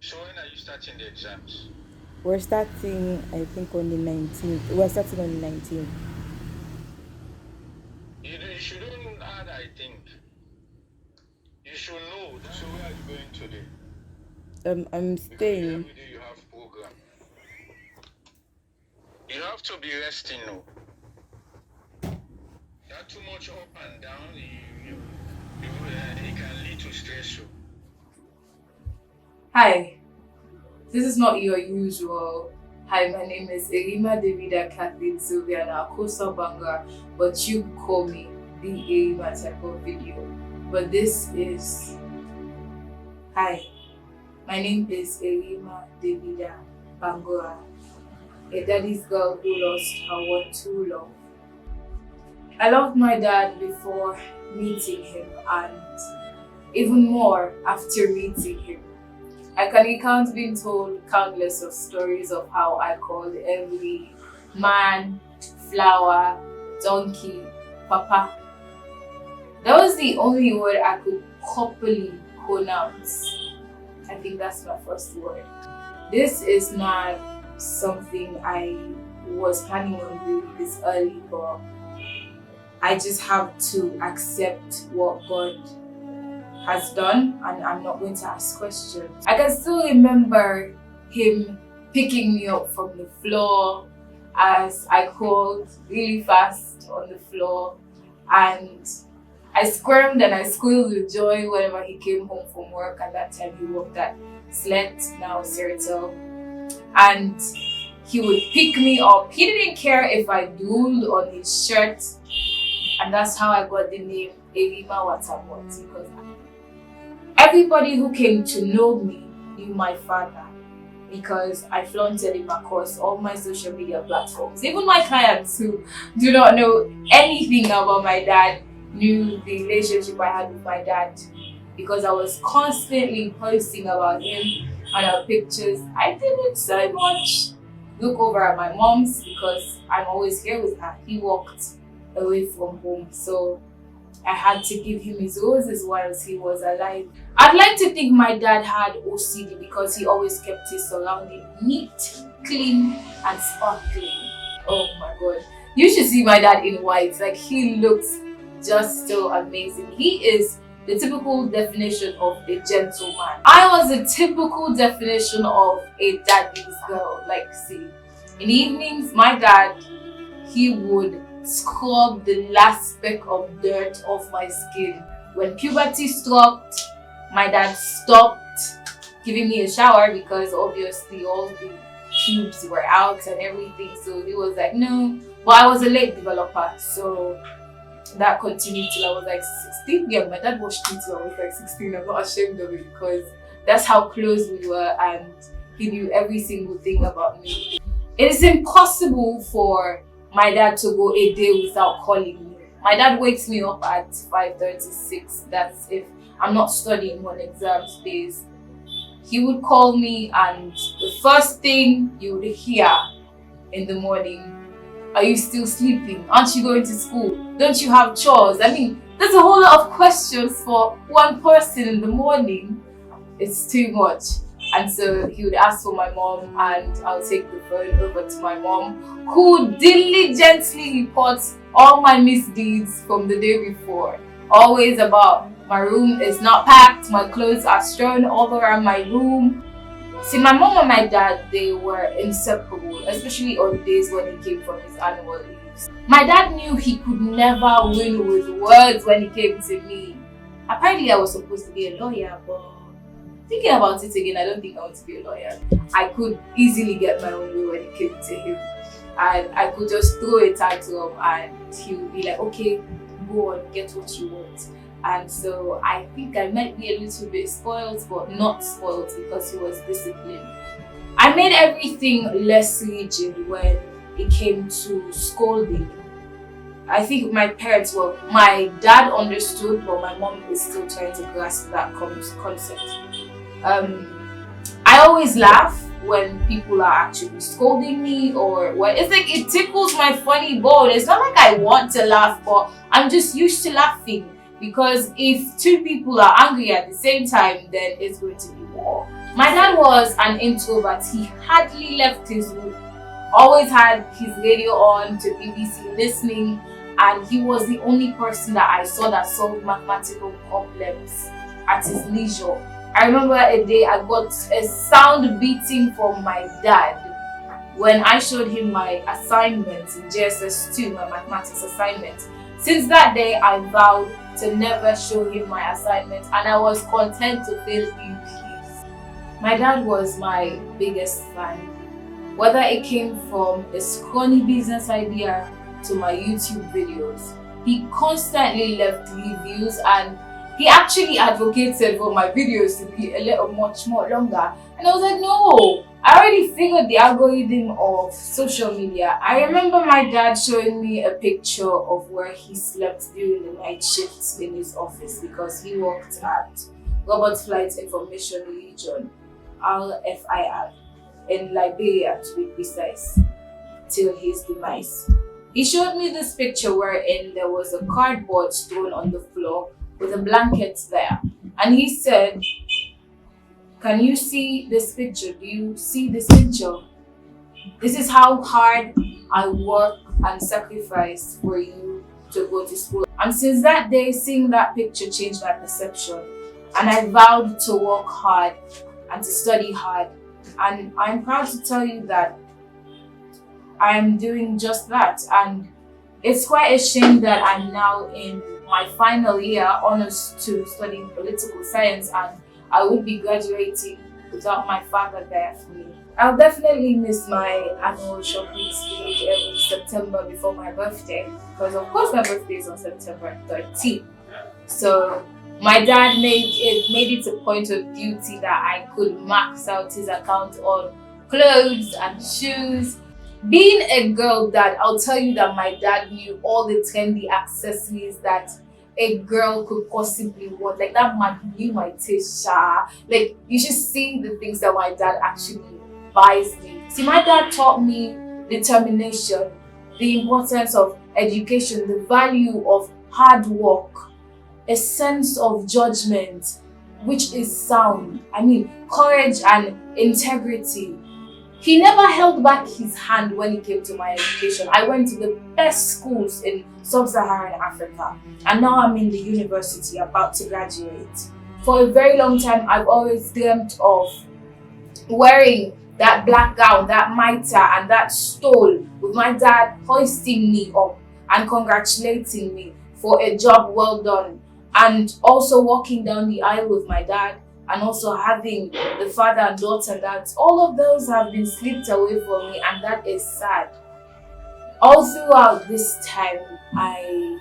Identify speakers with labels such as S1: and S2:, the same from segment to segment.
S1: So when are you starting the exams?
S2: We're starting, I think, on the 19th. We're starting on the 19th.
S1: You shouldn't add, I think. You should know. So where are you going today?
S2: I'm
S1: Because
S2: staying.
S1: every day you have program. You have to be resting, no. Not too much up and down. It can lead to stress. So.
S3: Hi, this is not your usual. Hi, my name is Arimah Kathleen Sylvia Akosa Banga, but you call me the Arimah type of video. But this is Hi, my name is Arimah Davida Bangura, a daddy's girl who lost her one too long. I loved my dad before meeting him and even more after meeting him. I can recount being told countless of stories of how I called every man, flower, donkey, papa. That was the only word I could properly pronounce. I think that's my first word. This is not something I was planning on doing this early, but I just have to accept what God has done and I'm not going to ask questions. I can still remember him picking me up from the floor as I crawled really fast on the floor, and I squirmed and I squealed with joy whenever he came home from work. At that time he worked at Slet, now Seritel, and he would pick me up. He didn't care if I drooled on his shirt, and that's how I got the name Arimah Watamot, because everybody who came to know me knew my father because I flaunted him across all my social media platforms. Even my clients who do not know anything about my dad knew the relationship I had with my dad because I was constantly posting about him and our pictures. I didn't so much look over at my mom's because I'm always here with her. He walked away from home, so I had to give him his roses whilst he was alive. I'd like to think my dad had OCD because he always kept his surrounding neat, clean, and sparkling. Oh my god. You should see my dad in white. Like, he looks just so amazing. He is the typical definition of a gentleman. I was a typical definition of a daddy's girl. Like, see, in the evenings, my dad, he would scrub the last speck of dirt off my skin. When puberty stopped, my dad stopped giving me a shower because obviously all the pubes were out and everything. So he was like, no. But I was a late developer, so that continued till I was like 16. Yeah, my dad washed me till I was like 16. I'm not ashamed of it because that's how close we were and he knew every single thing about me. It is impossible for my dad to go a day without calling me. My dad wakes me up at 5:36. That's if I'm not studying on exam days. He would call me and the first thing you would hear in the morning, are you still sleeping? Aren't you going to school? Don't you have chores? I mean, there's a whole lot of questions for one person in the morning. It's too much. And so he would ask for my mom and I'll take the phone over to my mom, who diligently reports all my misdeeds from the day before. Always about my room is not packed, my clothes are strewn all around my room. See, my mom and my dad, they were inseparable, especially on days when he came from his annual leaves. My dad knew he could never win with words when he came to me. Apparently I was supposed to be a lawyer, but thinking about it again, I don't think I want to be a lawyer. I could easily get my own way when it came to him. And I could just throw a title and he would be like, okay, go on, get what you want. And so I think I might be a little bit spoiled, but not spoiled because he was disciplined. I made everything less rigid when it came to scolding. I think my dad understood, but my mom is still trying to grasp that concept. I always laugh when people are actually scolding me, or when it's like it tickles my funny bone. It's not like I want to laugh, but I'm just used to laughing because if two people are angry at the same time, then it's going to be war. My dad was an introvert. He hardly left his room. Always had his radio on to BBC listening, and he was the only person that I saw that solved mathematical problems at his leisure. I remember a day I got a sound beating from my dad when I showed him my assignment in JSS2, my mathematics assignment. Since that day, I vowed to never show him my assignment, and I was content to fail in peace. My dad was my biggest fan. Whether it came from a scrawny business idea to my YouTube videos, he constantly left reviews, and he actually advocated for my videos to be a little much more longer. And I was like, no, I already figured the algorithm of social media. I remember my dad showing me a picture of where he slept during the night shifts in his office, because he worked at Robert Flight Information Region, RFIR, in Liberia to be precise, till his demise. He showed me this picture wherein there was a cardboard thrown on the floor with a blanket there. And he said, "Can you see this picture? Do you see this picture? This is how hard I work and sacrifice for you to go to school." And since that day, seeing that picture changed my perception. And I vowed to work hard and to study hard. And I'm proud to tell you that I am doing just that. And it's quite a shame that I'm now in my final year, honors to studying political science, and I would be graduating without my father there for me. I'll definitely miss my annual shopping spree every September before my birthday, because of course my birthday is on September 13th. So my dad made it a point of duty that I could max out his account on clothes and shoes. Being a girl dad, I'll tell you that my dad knew all the trendy accessories that a girl could possibly want. Like, that man knew my taste. Like, you should see the things that my dad actually buys me. See, my dad taught me determination, the importance of education, the value of hard work, a sense of judgment, which is sound. I mean, courage and integrity. He never held back his hand when it came to my education. I went to the best schools in sub-Saharan Africa, and now I'm in the university about to graduate. For a very long time, I've always dreamt of wearing that black gown, that mitre, and that stole, with my dad hoisting me up and congratulating me for a job well done, and also walking down the aisle with my dad, and also having the father and daughter dance. All of those have been slipped away from me, and that is sad. All throughout this time, I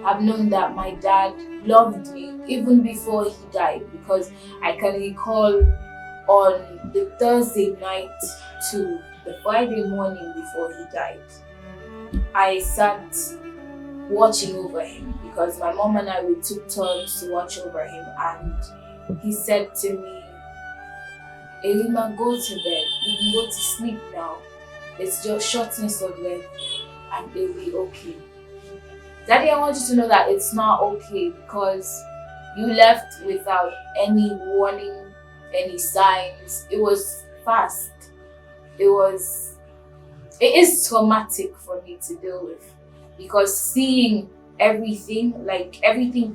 S3: have known that my dad loved me even before he died, because I can recall on the Thursday night to the Friday morning before he died, I sat watching over him, because my mom and I, we took turns to watch over him, and he said to me, "Arimah, go to bed. You can go to sleep now. It's just shortness of breath and it'll be okay." Daddy, I want you to know that it's not okay, because you left without any warning, any signs. It was fast. It is traumatic for me to deal with, because seeing everything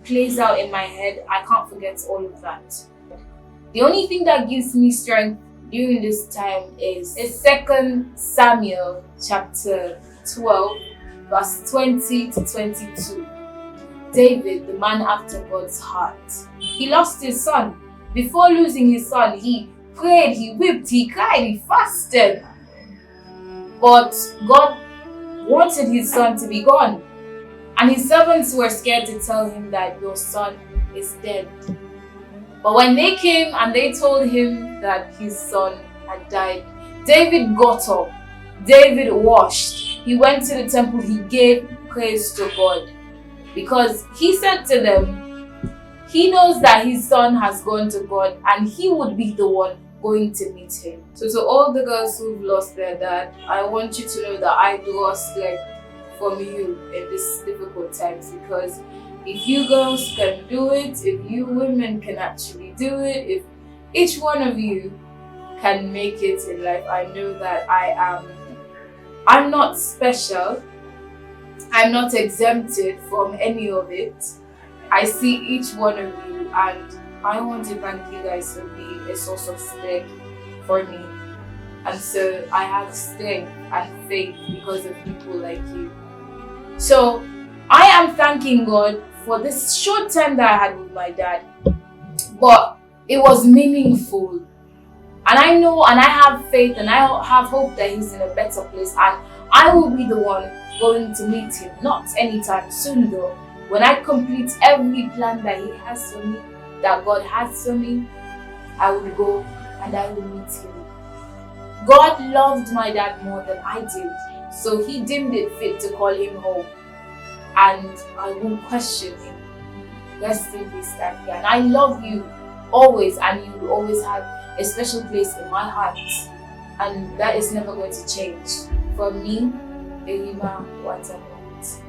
S3: plays out in my head. I can't forget all of that. The only thing that gives me strength during this time is 2 Samuel chapter 12, verse 20 to 22. David, the man after God's heart, he lost his son. Before losing his son, he prayed, he wept, he cried, he fasted. But God wanted his son to be gone. And his servants were scared to tell him that your son is dead. But when they came and they told him that his son had died, David got up. David washed. He went to the temple. He gave praise to God, because he said to them, he knows that his son has gone to God and he would be the one going to meet him. So to all the girls who've lost their dad, I want you to know that I draw strength from you in these difficult times, because if you girls can do it, if you women can actually do it, if each one of you can make it in life. I know that I'm not special. I'm not exempted from any of it. I see each one of you, and I want to thank you guys for being a source of strength for me. And so I have strength and faith because of people like you. So I am thanking God for this short time that I had with my dad. But it was meaningful. And I know and I have faith and I have hope that he's in a better place. And I will be the one going to meet him. Not anytime soon though. When I complete every plan that he has for me, that God has for me, I will go and I will meet him. God loved my dad more than I did. So he deemed it fit to call him home. And I won't question him. Rest in peace, Daddy. And I love you always, and you will always have a special place in my heart. And that is never going to change. For me, Arimah Watamot.